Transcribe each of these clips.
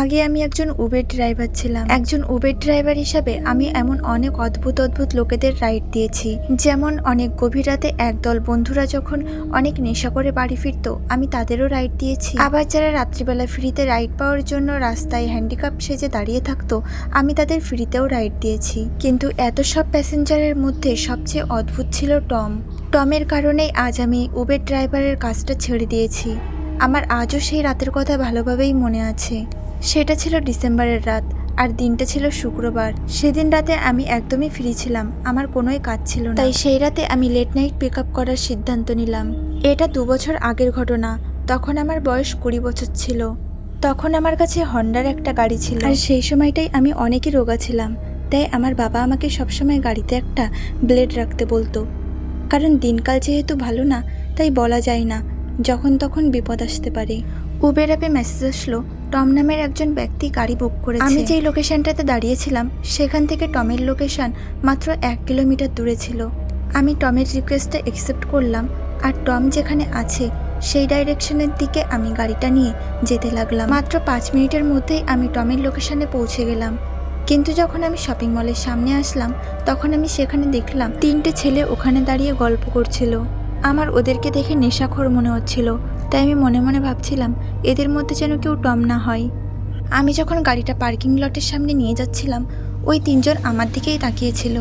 আগে আমি একজন উবের ড্রাইভার ছিলাম। একজন উবের ড্রাইভার হিসাবে আমি এমন অনেক অদ্ভুত অদ্ভুত লোকেদের রাইড দিয়েছি। যেমন অনেক গভীর রাতে একদল বন্ধুরা যখন অনেক নেশা করে বাড়ি ফিরতো, আমি তাদেরও রাইড দিয়েছি। আবার যারা রাত্রিবেলা ফ্রিতে রাইড পাওয়ার জন্য রাস্তায় হ্যান্ডিক্যাপ সেজে দাঁড়িয়ে থাকতো, আমি তাদের ফ্রিতেও রাইড দিয়েছি। কিন্তু এত সব প্যাসেঞ্জারের মধ্যে সবচেয়ে অদ্ভুত ছিল টমের কারণেই আজ আমি উবের ড্রাইভারের কাজটা ছেড়ে দিয়েছি। আমার আজও সেই রাতের কথা ভালোভাবেই মনে আছে। সেটা ছিল ডিসেম্বরের রাত, আর দিনটা ছিল শুক্রবার। সেদিন রাতে আমি একদমই ফ্রি ছিলাম, আমার কোনোই কাজ ছিল না। তাই সেই রাতে আমি লেট নাইট পিক আপ করার সিদ্ধান্ত নিলাম। এটা 2 বছর আগের ঘটনা। তখন আমার বয়স 20 বছর ছিল। তখন আমার কাছে হন্ডার একটা গাড়ি ছিল, আর সেই সময়টাই আমি অনেকই রোগা ছিলাম। তাই আমার বাবা আমাকে সবসময় গাড়িতে একটা ব্লেড রাখতে বলতো, কারণ দিনকাল যেহেতু ভালো না, তাই বলা যায় না, যখন তখন বিপদ আসতে পারে। উবের অ্যাপে মেসেজ আসলো টম নামের একজন ব্যক্তি গাড়ি বুক করেছে। আমি যেই লোকেশনটাতে দাঁড়িয়েছিলাম সেখান থেকে টমের লোকেশন মাত্র 1 কিলোমিটার দূরে ছিল। আমি টমের রিকোয়েস্টটা অ্যাকসেপ্ট করলাম, আর টম যেখানে আছে সেই ডাইরেকশনের দিকে আমি গাড়িটা নিয়ে যেতে লাগলাম। মাত্র 5 মিনিটের মধ্যেই আমি টমের লোকেশনে পৌঁছে গেলাম। কিন্তু যখন আমি শপিং মলের সামনে আসলাম, তখন আমি সেখানে দেখলাম 3টে ছেলে ওখানে দাঁড়িয়ে গল্প করছিল। আমার ওদেরকে দেখে নেশাখোর মনে হচ্ছিল, তাই আমি মনে মনে ভাবছিলাম এদের মধ্যে যেন কেউ টম না হয়। আমি যখন গাড়িটা পার্কিং লটের সামনে নিয়ে যাচ্ছিলাম, ওই 3জন আমার দিকেই তাকিয়েছিল।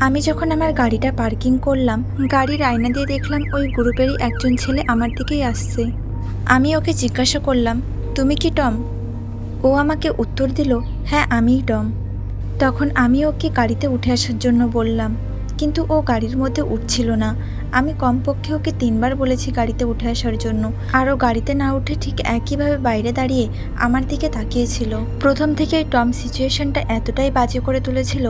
আমি যখন আমার গাড়িটা পার্কিং করলাম, গাড়ির আয়না দিয়ে দেখলাম ওই গ্রুপেরই একজন ছেলে আমার দিকেই আসছে। আমি ওকে জিজ্ঞাসা করলাম, তুমি কি টম? ও আমাকে উত্তর দিল, হ্যাঁ আমিই টম। তখন আমি ওকে গাড়িতে উঠে আসার জন্য বললাম, কিন্তু ও গাড়ির মধ্যে উঠছিল না। আমি কমপক্ষে ওকে 3বার বলেছি গাড়িতে উঠে আসার জন্য, আর ও গাড়িতে না উঠে ঠিক একইভাবে বাইরে দাঁড়িয়ে আমার দিকে তাকিয়েছিল। প্রথম থেকেই টম সিচুয়েশনটা এতটাই বাজে করে তুলেছিল,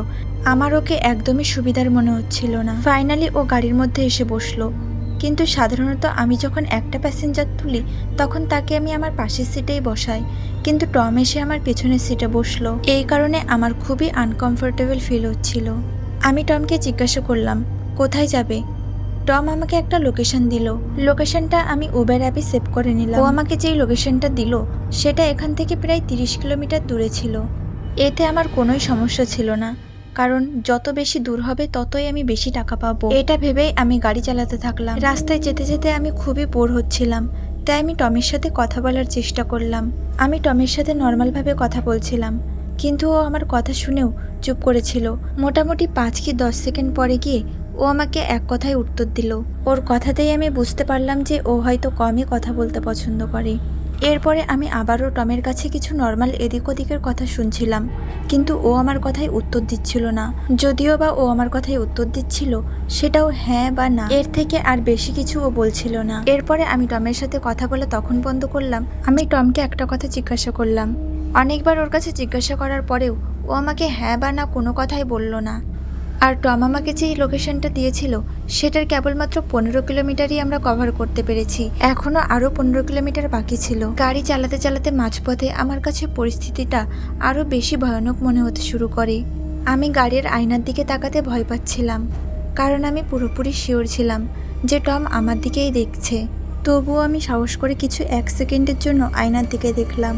আমার ওকে একদমই সুবিধার মনে হচ্ছিল না। ফাইনালি ও গাড়ির মধ্যে এসে বসলো। কিন্তু সাধারণত আমি যখন একটা প্যাসেঞ্জার তুলি, তখন তাকে আমি আমার পাশের সিটেই বসাই, কিন্তু টম এসে আমার পেছনের সিটে বসলো। এই কারণে আমার খুবই আনকমফোর্টেবল ফিল হচ্ছিল। আমি টমকে জিজ্ঞাসা করলাম, কোথায় যাবে? টম আমাকে একটা লোকেশন দিল। লোকেশনটা আমি উবের অ্যাপে সেভ করে নিলাম। ও আমাকে যেই লোকেশনটা দিল সেটা এখান থেকে প্রায় 30 কিলোমিটার দূরে ছিল। এতে আমার কোনোই সমস্যা ছিল না, কারণ যত বেশি দূর হবে ততই আমি বেশি টাকা পাবো। এটা ভেবেই আমি গাড়ি চালাতে থাকলাম। রাস্তায় যেতে যেতে আমি খুবই বোর হচ্ছিলাম, তাই আমি টমের সাথে কথা বলার চেষ্টা করলাম। আমি টমের সাথে নর্মালভাবে কথা বলছিলাম, কিন্তু ও আমার কথা শুনেও চুপ করেছিল। মোটামুটি 5 কি 10 সেকেন্ড পরে গিয়ে ও আমাকে এক কথায় উত্তর দিল। ওর কথাতেই আমি বুঝতে পারলাম যে ও হয়তো কমই কথা বলতে পছন্দ করে। এরপরে আমি আবারও টমের কাছে কিছু নর্মাল এদিক ওদিকের কথা শুনছিলাম, কিন্তু ও আমার কথায় উত্তর দিচ্ছিল না। যদিও বা ও আমার কথায় উত্তর দিচ্ছিল, সেটাও হ্যাঁ বা না, এর থেকে আর বেশি কিছু ও বলছিল না। এরপরে আমি টমের সাথে কথা বলা তখন বন্ধ করলাম। আমি টমকে একটা কথা জিজ্ঞাসা করলাম। অনেকবার ওর কাছে জিজ্ঞাসা করার পরেও ও আমাকে হ্যাঁ বা না কোনো কথাই বলল না। আর টম আমাকে যেই লোকেশনটা দিয়েছিল সেটার কেবলমাত্র 15 কিলোমিটারই আমরা কভার করতে পেরেছি। এখনো আরো 15 কিলোমিটার বাকি ছিল। গাড়ি চালাতে চালাতে মাঝপথে আমার কাছে পরিস্থিতিটা আরো বেশি ভয়ানক মনে হতে শুরু করে। আমি গাড়ির আয়নার দিকে তাকাতে ভয় পাচ্ছিলাম, কারণ আমি পুরোপুরি শিওর ছিলাম যে টম আমার দিকেই দেখছে। তবুও আমি সাহস করে কিছু 1 সেকেন্ডের জন্য আয়নার দিকে দেখলাম।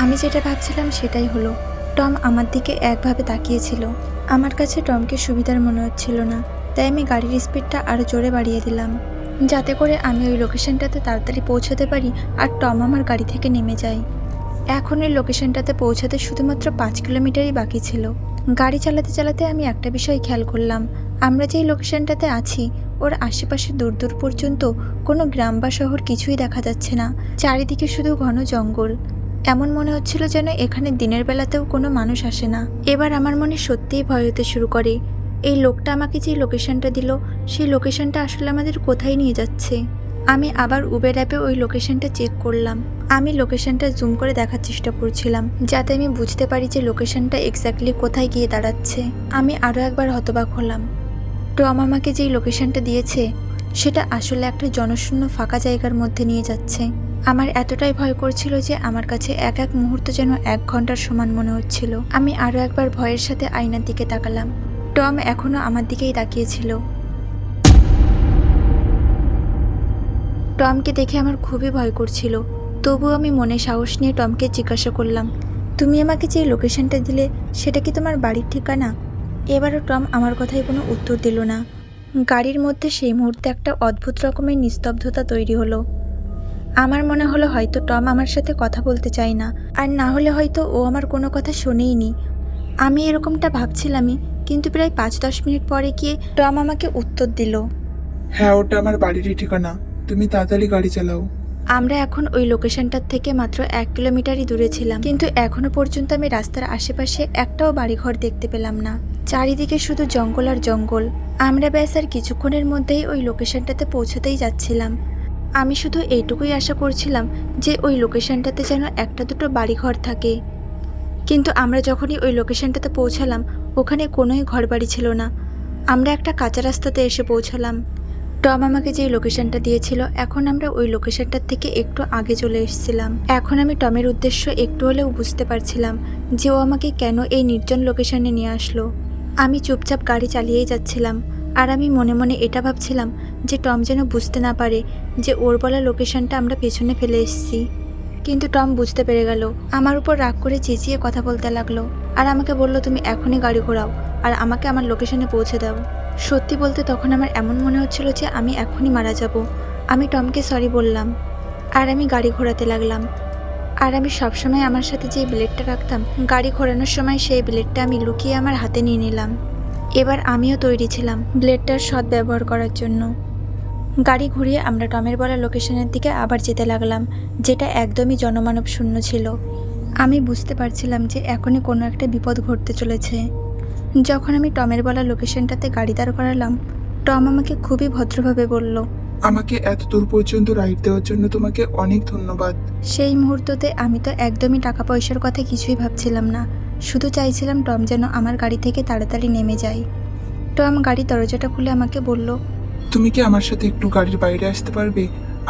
আমি যেটা ভাবছিলাম সেটাই হলো, টম আমার দিকে একভাবে তাকিয়েছিল। আমার কাছে টমকে সুবিধার মনে হচ্ছিল না, তাই আমি গাড়ির স্পিডটা আরও জোরে বাড়িয়ে দিলাম, যাতে করে আমি ওই লোকেশনটাতে তাড়াতাড়ি পৌঁছাতে পারি আর টম আমার গাড়ি থেকে নেমে যায়। এখন ওই লোকেশনটাতে পৌঁছাতে শুধুমাত্র 5 কিলোমিটারই বাকি ছিল। গাড়ি চালাতে চালাতে আমি একটা বিষয় খেয়াল করলাম, আমরা যেই লোকেশনটাতে আছি ওর আশেপাশে দূর দূর পর্যন্ত কোনো গ্রাম বা শহর কিছুই দেখা যাচ্ছে না। চারিদিকে শুধু ঘন জঙ্গল। এমন মনে হচ্ছিল যেন এখানে দিনের বেলাতেও কোনো মানুষ আসে না। এবার আমার মনে সত্যিই ভয় হতে শুরু করে। এই লোকটা আমাকে যে লোকেশনটা দিল, সেই লোকেশনটা আসলে আমাদের কোথায় নিয়ে যাচ্ছে? আমি আবার উবের অ্যাপে ওই লোকেশনটা চেক করলাম। আমি লোকেশনটা জুম করে দেখার চেষ্টা করছিলাম, যাতে আমি বুঝতে পারি যে লোকেশনটা এক্স্যাক্টলি কোথায় গিয়ে দাঁড়াচ্ছে। আমি আরও একবার হতবাক হলাম। টম আমাকে যেই লোকেশনটা দিয়েছে সেটা আসলে একটা জনশূন্য ফাঁকা জায়গার মধ্যে নিয়ে যাচ্ছে। আমার এতটাই ভয় করছিল যে আমার কাছে এক এক মুহূর্ত যেন 1 ঘন্টার সমান মনে হচ্ছিল। আমি আরও একবার ভয়ের সাথে আয়নার দিকে তাকালাম। টম এখনো আমার দিকেই তাকিয়েছিল। টমকে দেখে আমার খুবই ভয় করছিল। তবুও আমি মনে সাহস নিয়ে টমকে জিজ্ঞাসা করলাম, তুমি আমাকে যে লোকেশনটা দিলে সেটা কি তোমার বাড়ির ঠিকানা? এবারও টম আমার কথায় কোনো উত্তর দিল না। গাড়ির মধ্যে সেই মুহূর্তে একটা অদ্ভুত রকমের নিস্তব্ধতা তৈরি হলো। আমার মনে হলো হয়তো টম আমার সাথে কথা বলতে চায় না, আর না হলে হয়তো ও আমার কোনো কথা শোনেইনি। আমি এরকমটা ভাবছিলামই, কিন্তু প্রায় 5-10 মিনিট পরে গিয়ে টম আমাকে উত্তর দিল। হ্যাঁ, ওটা আমার বাড়িরই ঠিকানা। তুমি তাড়াতাড়ি গাড়ি চালাও। আমরা এখন ওই লোকেশনটার থেকে মাত্র 1 কিলোমিটারই দূরে ছিলাম, কিন্তু এখনো পর্যন্ত আমি রাস্তার আশেপাশে একটাও বাড়িঘর দেখতে পেলাম না। চারিদিকে শুধু জঙ্গল আর জঙ্গল। আমরা ব্যাস আর কিছুক্ষণের মধ্যেই ওই লোকেশনটাতে পৌঁছাতেই যাচ্ছিলাম। আমি শুধু এইটুকুই আশা করছিলাম যে ওই লোকেশনটাতে যেন একটা দুটো বাড়িঘর থাকে। কিন্তু আমরা যখনই ওই লোকেশনটাতে পৌঁছালাম, ওখানে কোনোই ঘরবাড়ি ছিল না। আমরা একটা কাঁচা রাস্তাতে এসে পৌঁছালাম। টম আমাকে যে লোকেশনটা দিয়েছিল, এখন আমরা ওই লোকেশনটার থেকে একটু আগে চলে এসেছিলাম। এখন আমি টমের উদ্দেশ্য একটু হলেও বুঝতে পারছিলাম যে ও আমাকে কেন এই নির্জন লোকেশনে নিয়ে আসলো। আমি চুপচাপ গাড়ি চালিয়েই যাচ্ছিলাম, আর আমি মনে মনে এটা ভাবছিলাম যে টম যেন বুঝতে না পারে যে ওর বলা লোকেশনটা আমরা পেছনে ফেলে এসেছি। কিন্তু টম বুঝতে পেরে গেল। আমার উপর রাগ করে চেঁচিয়ে কথা বলতে লাগলো, আর আমাকে বলল, তুমি এখনই গাড়ি ঘোরাও আর আমাকে আমার লোকেশনে পৌঁছে দাও। সত্যি বলতে তখন আমার এমন মনে হচ্ছিল যে আমি এখনই মারা যাব। আমি টমকে সরি বললাম, আর আমি গাড়ি ঘোরাতে লাগলাম। আর আমি সবসময় আমার সাথে যে ব্লেডটা রাখতাম, গাড়ি ঘোরানোর সময় সেই ব্লেডটা আমি লুকিয়ে আমার হাতে নিয়ে নিলাম। এবার আমিও তৈরি ছিলাম ব্লেডটার সৎ ব্যবহার করার জন্য। গাড়ি ঘুরিয়ে আমরা টমের বলা লোকেশনের দিকে আবার যেতে লাগলাম, যেটা একদমই জনমানব শূন্য ছিল। আমি বুঝতে পারছিলাম যে এখনই কোনো একটা বিপদ ঘটতে চলেছে। যখন আমি টমের বলা লোকেশনটাতে গাড়ি দাঁড় করালাম, টম আমাকে খুবই ভদ্রভাবে বলল, আমাকে এত দূর পর্যন্ত রাইড দেওয়ার জন্য তোমাকে অনেক ধন্যবাদ। সেই মুহূর্ততে আমি তো একদমই টাকা পয়সার কথা কিছুই ভাবছিলাম না। শুধু চাইছিলাম টম যেন আমার গাড়ি থেকে তাড়াতাড়ি নেমে যায়। টম গাড়ি দরজাটা খুলে আমাকে বলল, তুমি কি আমার সাথে একটু গাড়ির বাইরে আসতে পারবে?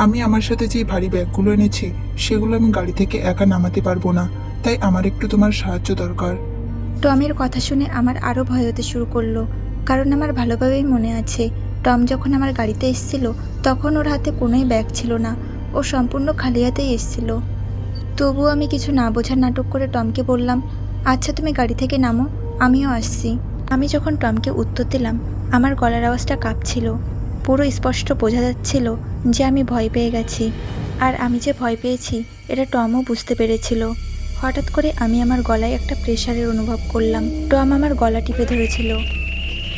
আমি আমার সাথে যে ভারী ব্যাগগুলো এনেছি সেগুলো আমি গাড়ি থেকে একা নামাতে পারবো না, তাই আমার একটু তোমার সাহায্য দরকার। টমের কথা শুনে আমার আরও ভয় হতে শুরু করলো, কারণ আমার ভালোভাবেই মনে আছে টম যখন আমার গাড়িতে এসেছিল তখন ওর হাতে কোনোই ব্যাগ ছিল না, ও সম্পূর্ণ খালি হাতেই এসেছিল। তবুও আমি কিছু না বোঝার নাটক করে টমকে বললাম, আচ্ছা তুমি গাড়ি থেকে নামো, আমিও আসছি। আমি যখন টমকে উত্তর দিলাম, আমার গলার আওয়াজটা কাঁপছিল। পুরো স্পষ্ট বোঝা যাচ্ছিল যে আমি ভয় পেয়ে গেছি, আর আমি যে ভয় পেয়েছি এটা টমও বুঝতে পেরেছিল। হঠাৎ করে আমি আমার গলায় একটা প্রেশারের অনুভব করলাম। টম আমার গলা টিপে ধরেছিল।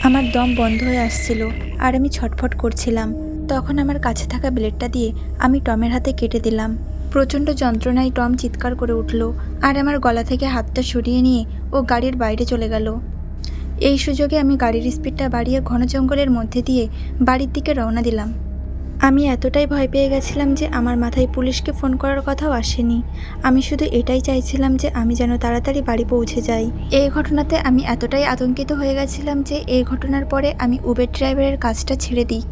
আমার দম বন্ধ হয়ে আসছিল, আর আমি ছটফট করছিলাম। তখন আমার কাছে থাকা ব্লেডটা দিয়ে আমি টমের হাতে কেটে দিলাম। প্রচণ্ড যন্ত্রণায় টম চিৎকার করে উঠল, আর আমার গলা থেকে হাতটা সরিয়ে নিয়ে ও গাড়ির বাইরে চলে গেল। এই সুযোগে আমি গাড়ির স্পিডটা বাড়িয়ে ঘন জঙ্গলের মধ্যে দিয়ে বাড়ির দিকে রওনা দিলাম। আমি এতটাই ভয় পেয়ে গেছিলাম যে আমার মাথায় পুলিশকে ফোন করার কথাও আসেনি। আমি শুধু এটাই চাইছিলাম যে আমি যেন তাড়াতাড়ি বাড়ি পৌঁছে যাই। এই ঘটনাতে আমি এতটাই আতঙ্কিত হয়ে গেছিলাম যে এই ঘটনার পরে আমি উবের ড্রাইভারের কাজটা ছেড়ে দিই।